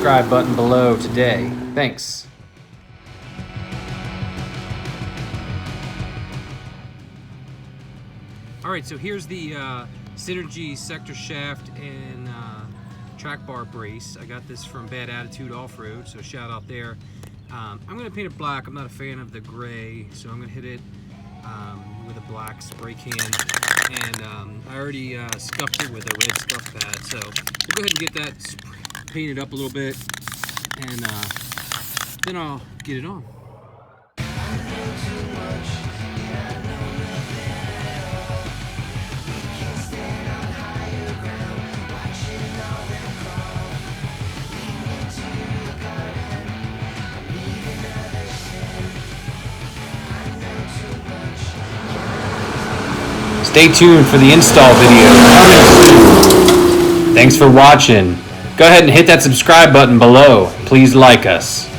subscribe button below today. Thanks. Alright, so here's the Synergy sector shaft and Trackbar brace. I got this from Bad Attitude Off-Road, so shout out there. I'm going to paint it black. I'm not a fan of the gray, so I'm going to hit it with a black spray can. And I already scuffed it with a red scuff pad, so we'll go ahead and get that painted up a little bit, and then I'll get it on. Stay tuned for the install video coming soon. Thanks for watching. Go ahead and hit that subscribe button below. Please like us.